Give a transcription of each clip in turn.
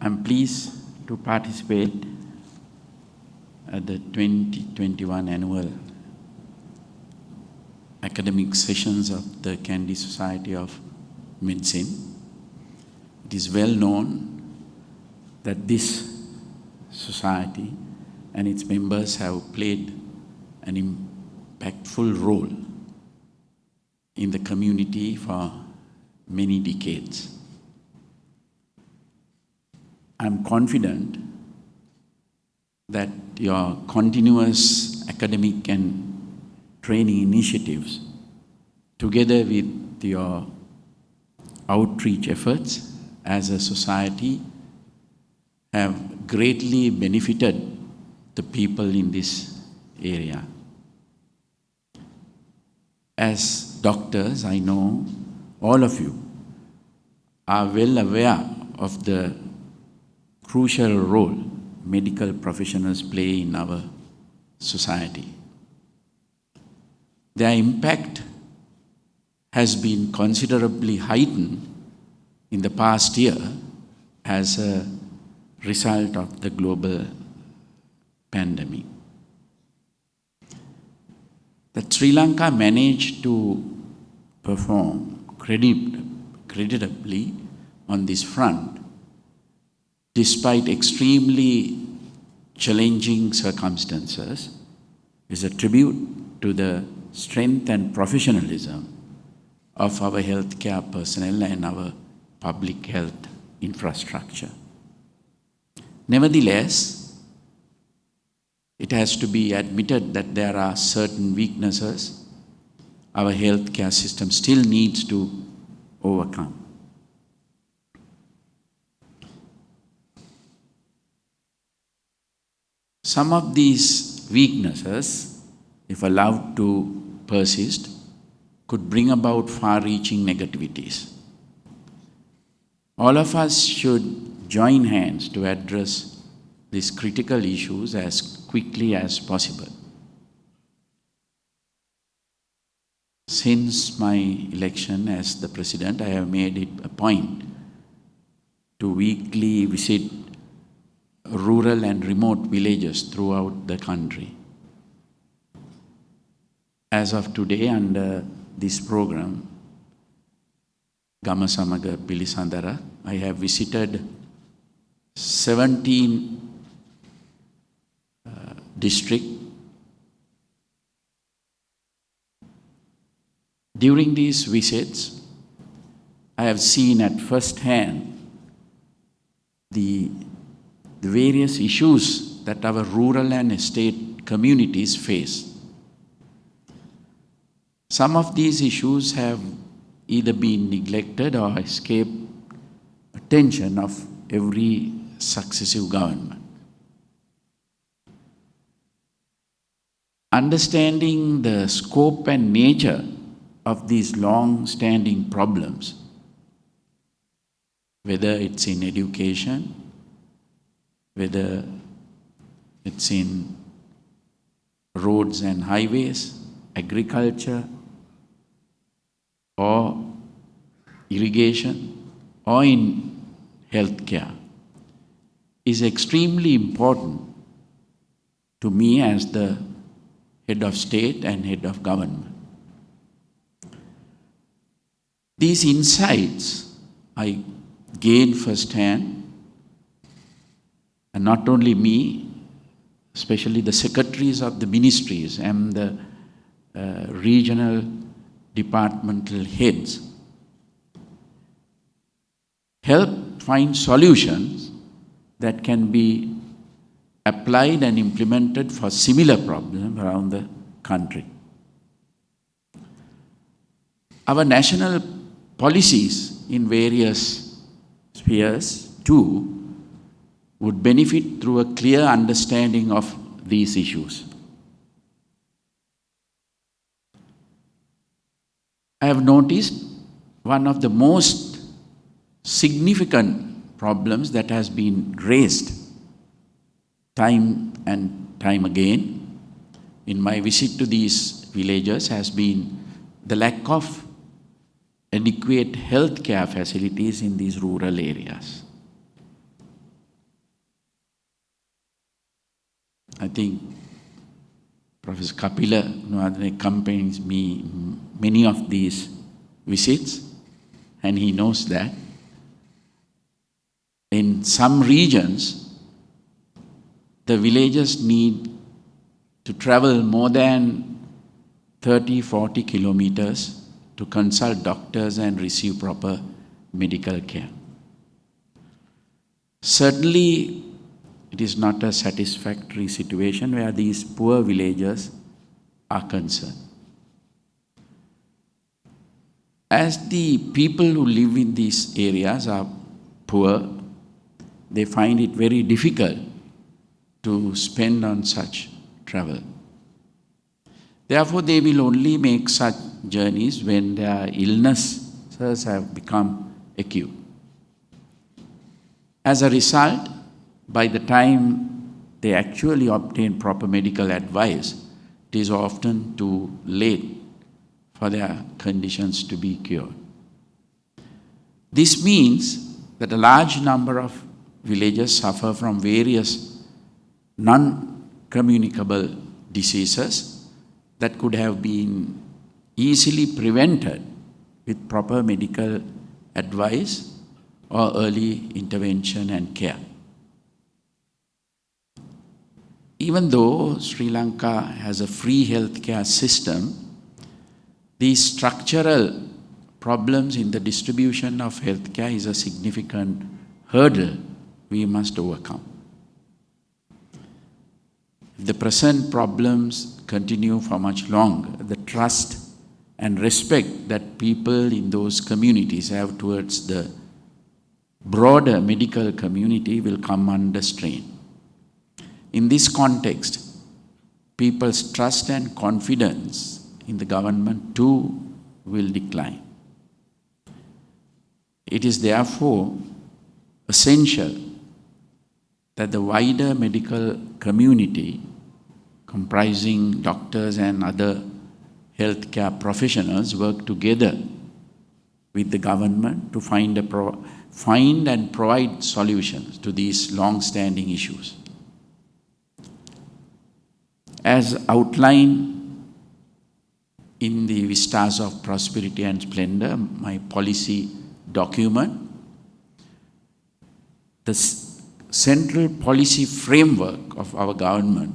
I'm pleased to participate at the 2021 annual academic sessions of the Candy Society of Medicine. It is well known that this society and its members have played an impactful role in the community for many decades. I'm confident that your continuous academic and training initiatives, together with your outreach efforts as a society, have greatly benefited the people in this area. As doctors, I know all of you are well aware of the crucial role medical professionals play in our society. Their impact has been considerably heightened in the past year as a result of the global pandemic. That Sri Lanka managed to perform creditably on this front despite extremely challenging circumstances is a tribute to the strength and professionalism of our healthcare personnel and our public health infrastructure. Nevertheless, it has to be admitted that there are certain weaknesses our healthcare system still needs to overcome. Some of these weaknesses, if allowed to persist, could bring about far-reaching negativities. All of us should join hands to address these critical issues as quickly as possible. Since my election as the President, I have made it a point to weekly visit rural and remote villages throughout the country. As of today, under this program, Gama Samaga Pilisandara, I have visited 17 districts. During these visits, I have seen at first hand the various issues that our rural and estate communities face. Some of these issues have either been neglected or escaped attention of every successive government. Understanding the scope and nature of these long-standing problems, whether it's in education, whether it's in roads and highways, agriculture, or irrigation, or in healthcare, is extremely important to me as the head of state and head of government. These insights I gained firsthand, and not only me, especially the secretaries of the ministries and the regional departmental heads, help find solutions that can be applied and implemented for similar problems around the country. Our national policies in various spheres too would benefit through a clear understanding of these issues. I have noticed one of the most significant problems that has been raised time and time again in my visit to these villages has been the lack of adequate healthcare facilities in these rural areas. I think Professor Kapila accompanies me many of these visits, and he knows that. In some regions, the villagers need to travel more than 30-40 kilometers to consult doctors and receive proper medical care. Certainly, it is not a satisfactory situation where these poor villagers are concerned. As the people who live in these areas are poor, they find it very difficult to spend on such travel. Therefore, they will only make such journeys when their illnesses have become acute. As a result, by the time they actually obtain proper medical advice, it is often too late for their conditions to be cured. This means that a large number of villagers suffer from various non-communicable diseases that could have been easily prevented with proper medical advice or early intervention and care. Even though Sri Lanka has a free healthcare system, these structural problems in the distribution of healthcare is a significant hurdle we must overcome. If the present problems continue for much longer, the trust and respect that people in those communities have towards the broader medical community will come under strain. In this context, people's trust and confidence in the government too will decline. It is therefore essential that the wider medical community, comprising doctors and other healthcare professionals, work together with the government to find and provide solutions to these long-standing issues. As outlined in the Vistas of Prosperity and Splendor, my policy document, the central policy framework of our government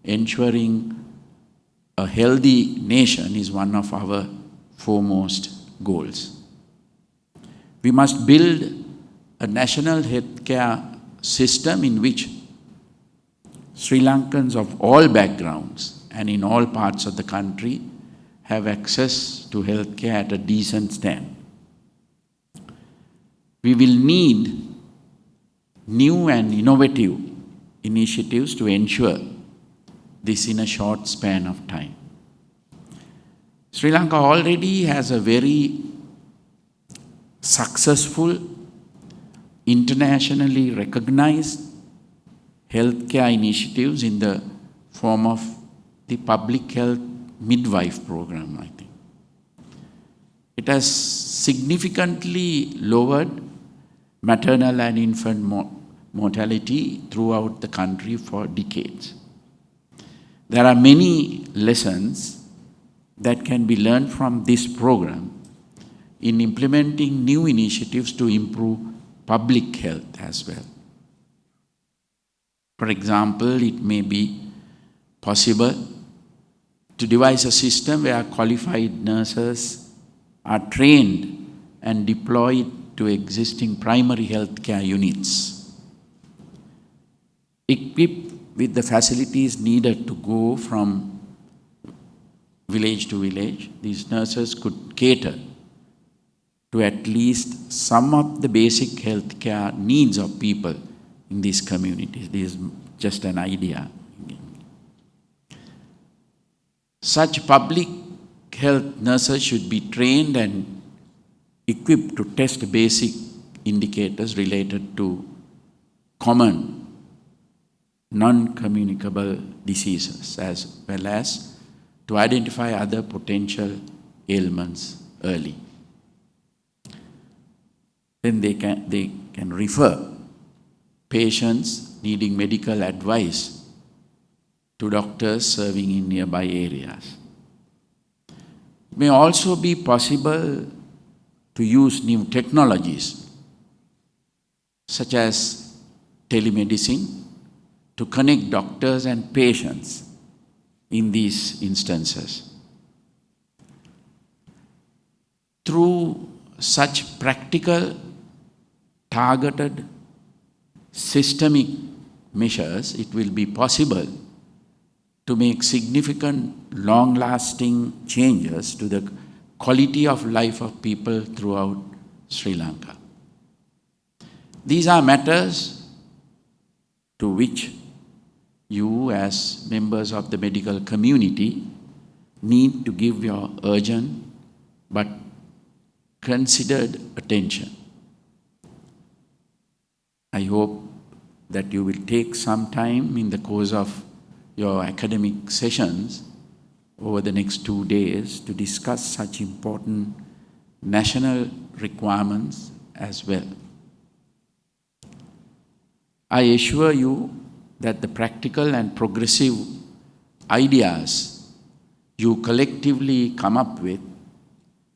ensuring a healthy nation is one of our foremost goals. We must build a national healthcare system in which Sri Lankans of all backgrounds and in all parts of the country have access to healthcare at a decent standard. We will need new and innovative initiatives to ensure this in a short span of time. Sri Lanka already has a very successful, internationally recognized healthcare initiatives in the form of the public health midwife program, I think. It has significantly lowered maternal and infant mortality throughout the country for decades. There are many lessons that can be learned from this program in implementing new initiatives to improve public health as well. For example, it may be possible to devise a system where qualified nurses are trained and deployed to existing primary health care units. Equipped with the facilities needed to go from village to village, these nurses could cater to at least some of the basic health care needs of people in these communities. This is just an idea. Such public health nurses should be trained and equipped to test basic indicators related to common non-communicable diseases, as well as to identify other potential ailments early. Then they can refer patients needing medical advice to doctors serving in nearby areas. It may also be possible to use new technologies such as telemedicine to connect doctors and patients in these instances. Through such practical, targeted, systemic measures, it will be possible to make significant, long-lasting changes to the quality of life of people throughout Sri Lanka. These are matters to which you, as members of the medical community, need to give your urgent but considered attention. I hope that you will take some time in the course of your academic sessions over the next 2 days to discuss such important national requirements as well. I assure you that the practical and progressive ideas you collectively come up with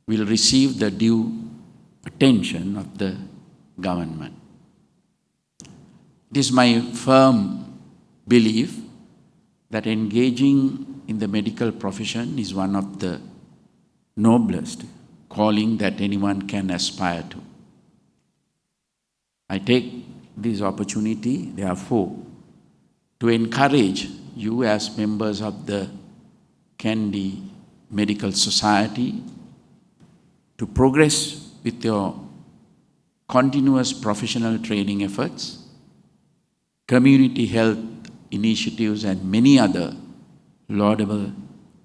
will receive the due attention of the government. It is my firm belief that engaging in the medical profession is one of the noblest calling that anyone can aspire to. I take this opportunity, therefore, to encourage you as members of the Kandy Medical Society to progress with your continuous professional training efforts, community health initiatives, and many other laudable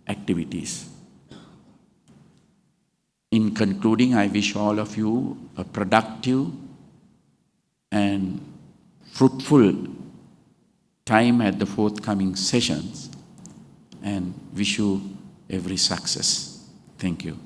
activities. In concluding, I wish all of you a productive and fruitful time at the forthcoming sessions and wish you every success. Thank you.